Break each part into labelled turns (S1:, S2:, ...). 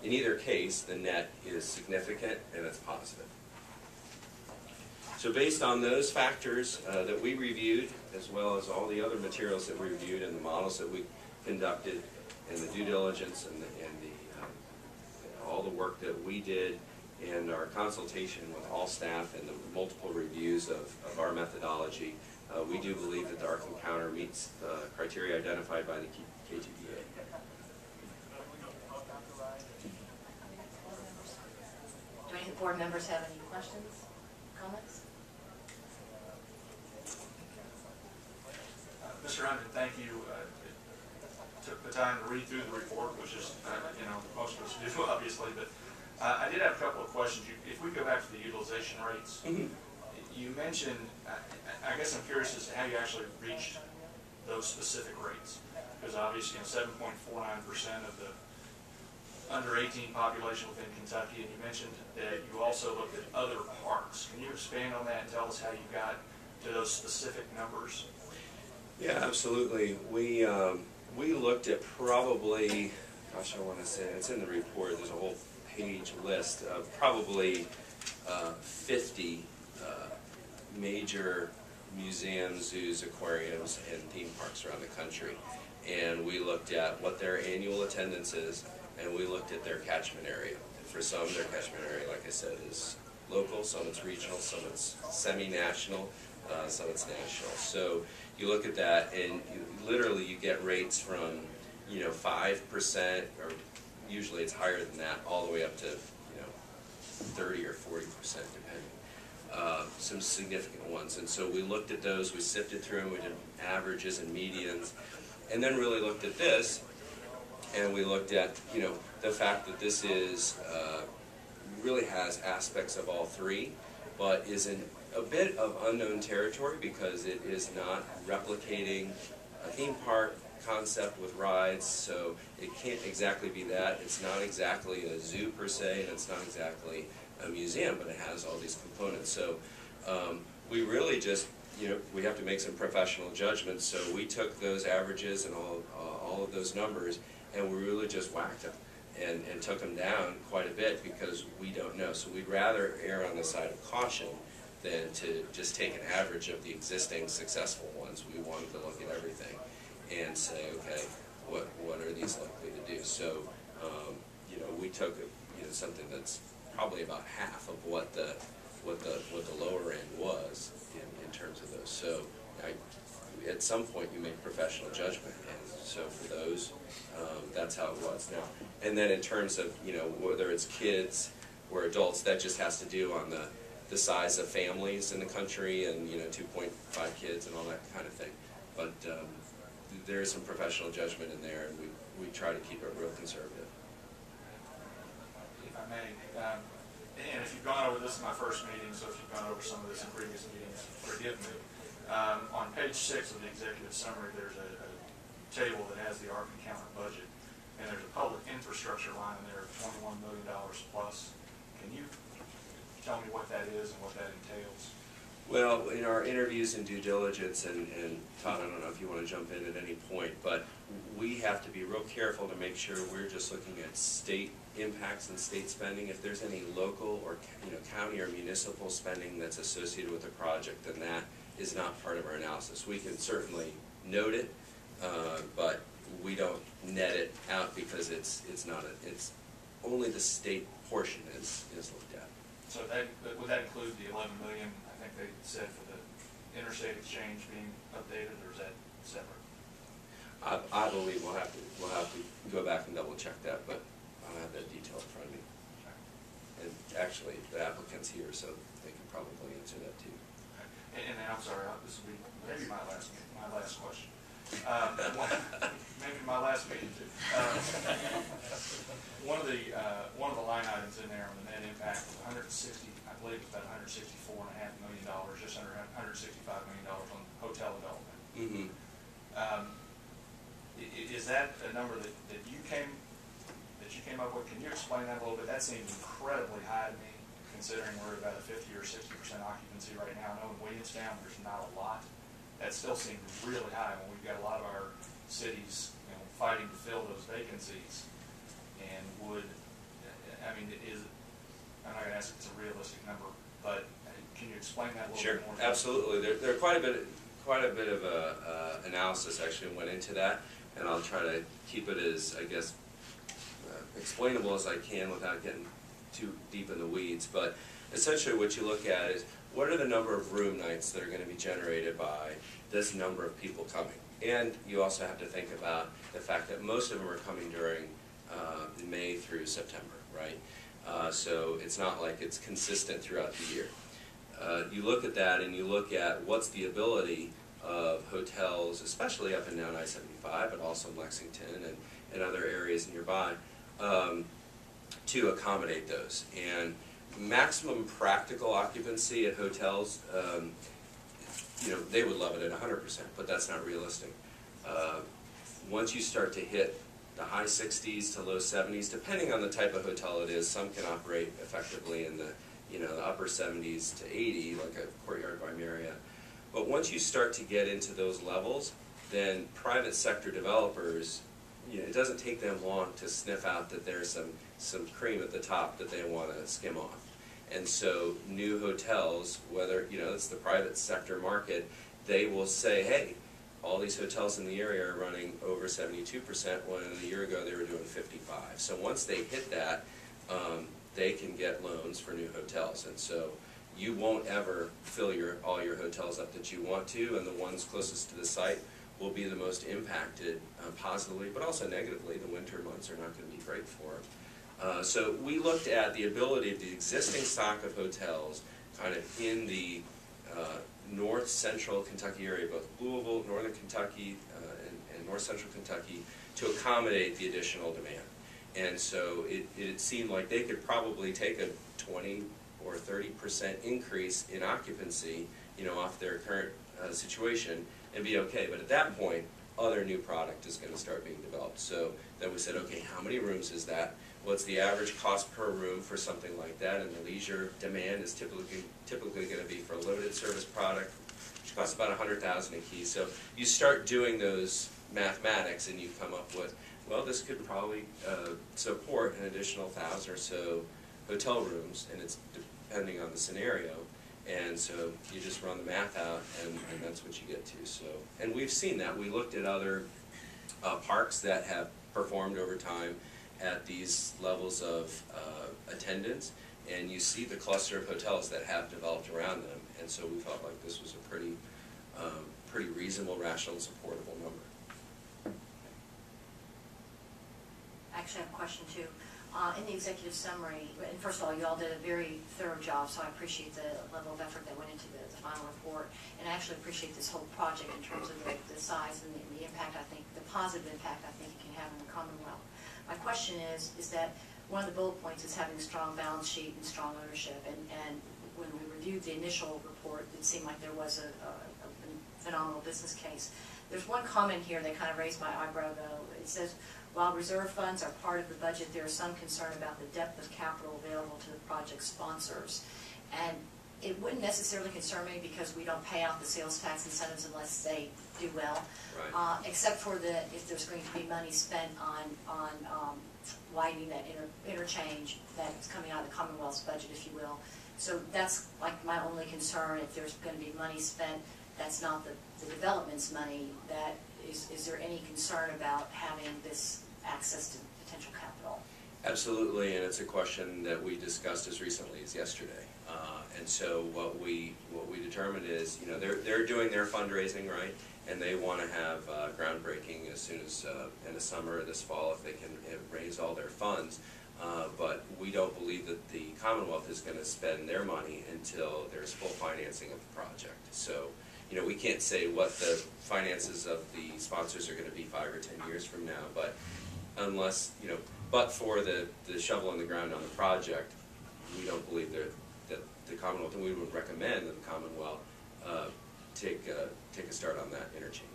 S1: in either case, the net is significant and it's positive. So based on those factors that we reviewed, as well as all the other materials that we reviewed and the models that we conducted, and the due diligence and all the work that we did, and our consultation with all staff and the multiple reviews of our methodology, we do believe that the arc encounter meets the criteria identified by the KTVA.
S2: Do any board members have any questions, comments?
S3: Mr. Hunden, thank you. Took the time to read through the report, which is, most of us do, obviously, but I did have a couple of questions. If we go back to the utilization rates, you mentioned, I guess I'm curious as to how you actually reached those specific rates, because obviously 7.49% of the under 18 population within Kentucky, and you mentioned that you also looked at other parks. Can you expand on that and tell us how you got to those specific numbers?
S1: Yeah, absolutely. We looked at probably, gosh, I want to say, it's in the report, there's a whole page list of probably 50 major museums, zoos, aquariums, and theme parks around the country. And we looked at what their annual attendance is, and we looked at their catchment area. For some, their catchment area, like I said, is local, some it's regional, some it's semi-national, some it's national. So you look at that, and literally you get rates from 5%, or usually it's higher than that, all the way up to 30 or 40%, depending. Some significant ones. And so we looked at those, we sifted through them, we did averages and medians, and then really looked at this, and we looked at the fact that this is really has aspects of all three, but is in a bit of unknown territory because it is not replicating a theme park concept with rides, so it can't exactly be that. It's not exactly a zoo per se, and it's not exactly a museum, but it has all these components. So we really just, we have to make some professional judgments, so we took those averages and all of those numbers, and we really just whacked them and took them down quite a bit because we don't know. So we'd rather err on the side of caution than to just take an average of the existing successful ones. We wanted to look at everything and say, okay, what are these likely to do? So, we took something that's probably about half of what the lower end was in terms of those. So, at some point you make professional judgment, and so for those, that's how it was now. And then in terms of whether it's kids or adults, that just has to do on the size of families in the country, and 2.5 kids and all that kind of thing. But there is some professional judgment in there, and we try to keep it real conservative.
S3: If I may, and if you've gone over this in my first meeting, so if you've gone over some of this in previous meetings, forgive me. On page 6 of the executive summary, there's a table that has the arc encounter budget, and there's a public infrastructure line in there of $21 million plus. Can you tell me what that is and what that entails?
S1: Well, in our interviews and due diligence, and Todd, I don't know if you want to jump in at any point, but we have to be real careful to make sure we're just looking at state impacts and state spending. If there's any local or county or municipal spending that's associated with the project, then that is not part of our analysis. We can certainly note it, but we don't net it out because it's only the state portion is looked at.
S3: So would that include the $11 million? I think they said for the interstate exchange being updated, or is that separate?
S1: I believe we'll have to go back and double check that, but I don't have that detail in front of me.
S3: Okay.
S1: And actually, the applicant's here, so they can probably answer that too.
S3: Okay. And I'm sorry, this will be maybe my last question. Maybe my last meeting too. One of the line items in there on the net impact was I believe it's about $164.5 million, just under $165 million on hotel development.
S1: Mm-hmm.
S3: Is that a number that you came up with? Can you explain that a little bit? That seems incredibly high to me, considering we're at about a 50 or 60% occupancy right now. I know in Williamstown there's not a lot. That still seems really high when we've got a lot of our cities fighting to fill those vacancies. And would ask if it's a realistic number, but can you explain that a little
S1: Sure,
S3: bit more?
S1: absolutely. There are quite a bit of analysis actually went into that, and I'll try to keep it as, I guess, explainable as I can without getting too deep in the weeds. But essentially what you look at is, what are the number of room nights that are going to be generated by this number of people coming? And you also have to think about the fact that most of them are coming during May through September, right? So it's not like it's consistent throughout the year. You look at that and you look at what's the ability of hotels, especially up and down I-75, but also in Lexington and other areas nearby, to accommodate those. And maximum practical occupancy at hotels, you know, they would love it at 100%, but that's not realistic. Once you start to hit the high 60s to low 70s, depending on the type of hotel it is, some can operate effectively in the, you know, the upper 70s to 80, like a Courtyard by Marriott. But once you start to get into those levels, then private sector developers, you know, it doesn't take them long to sniff out that there's some cream at the top that they want to skim off. And so new hotels, whether, you know, it's the private sector market, they will say, hey, all these hotels in the area are running over 72%, when a year ago they were doing 55. So once they hit that, they can get loans for new hotels. And so you won't ever fill all your hotels up that you want to, and the ones closest to the site will be the most impacted positively, but also negatively. The winter months are not going to be great for them. So we looked at the ability of the existing stock of hotels kind of in the north central Kentucky area, both Louisville, northern Kentucky, and north central Kentucky, to accommodate the additional demand. And so it seemed like they could probably take a 20 or 30% increase in occupancy, you know, off their current situation and be okay. But at that point, other new product is going to start being developed. So then we said, okay, how many rooms is that? What's the average cost per room for something like that? And the leisure demand is typically going to be for a limited service product, which costs about $100,000 a key. So you start doing those mathematics and you come up with, well, this could probably support an additional 1,000 or so hotel rooms, and it's depending on the scenario. And so you just run the math out, and that's what you get to. So, and we've seen that. We looked at other parks that have performed over time at these levels of attendance, and you see the cluster of hotels that have developed around them. And so we felt like this was a pretty reasonable, rational, and supportable number.
S2: Actually, I have a question too. In the executive summary, and first of all, you all did a very thorough job, so I appreciate the level of effort that went into the final report, and I actually appreciate this whole project in terms of the size and the impact, I think, the positive impact I think it can have in the Commonwealth. My question is that one of the bullet points is having a strong balance sheet and strong ownership, and when we reviewed the initial report, it seemed like there was a phenomenal business case. There's one comment here that kind of raised my eyebrow, though. It says, while reserve funds are part of the budget, there is some concern about the depth of capital available to the project sponsors. And it wouldn't necessarily concern me because we don't pay out the sales tax incentives unless they do well, right. Except for if there's going to be money spent on widening that interchange that's coming out of the Commonwealth's budget, if you will. So that's like my only concern. If there's going to be money spent, that's not the development's money. That is there any concern about having this access to potential capital?
S1: Absolutely, and it's a question that we discussed as recently as yesterday. And so what we determined is, you know, they're doing their fundraising, right, and they want to have groundbreaking as soon as in the summer or this fall if they can raise all their funds. But we don't believe that the Commonwealth is going to spend their money until there's full financing of the project. So, you know, we can't say what the finances of the sponsors are going to be 5 or 10 years from now, but unless, you know, but for the shovel in the ground on the project, we don't believe that the Commonwealth, and we would recommend that the Commonwealth take a start on that interchange.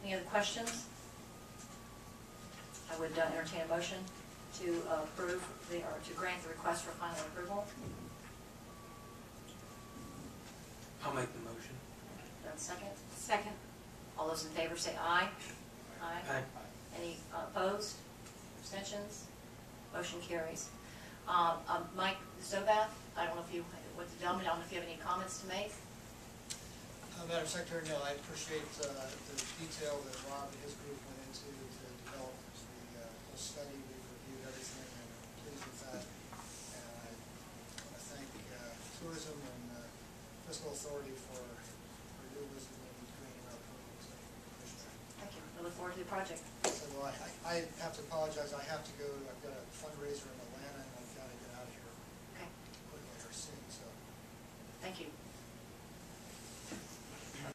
S2: Any other questions? I would entertain a motion to approve or to grant the request for final approval.
S4: I'll make the motion.
S2: Do I have a second?
S5: Second.
S2: All those in favor say aye. Aye.
S4: Aye.
S2: Any opposed? Abstentions? Motion carries. Mike Zobath, I don't know if you, with the gentleman, I don't know if you have any comments to make?
S5: Madam Secretary, no, I appreciate the detail that Rob and his group went into to develop the whole study. We've reviewed everything and I'm pleased with that. And I want to thank Tourism and Fiscal Authority for your wisdom in creating our program. So I appreciate that.
S2: Thank you. We look forward to the project.
S5: So well, I have to apologize. I have to go. I've got a fundraiser in Atlanta and I've got to get out of here
S2: Okay,
S5: quickly or soon. So
S2: thank you.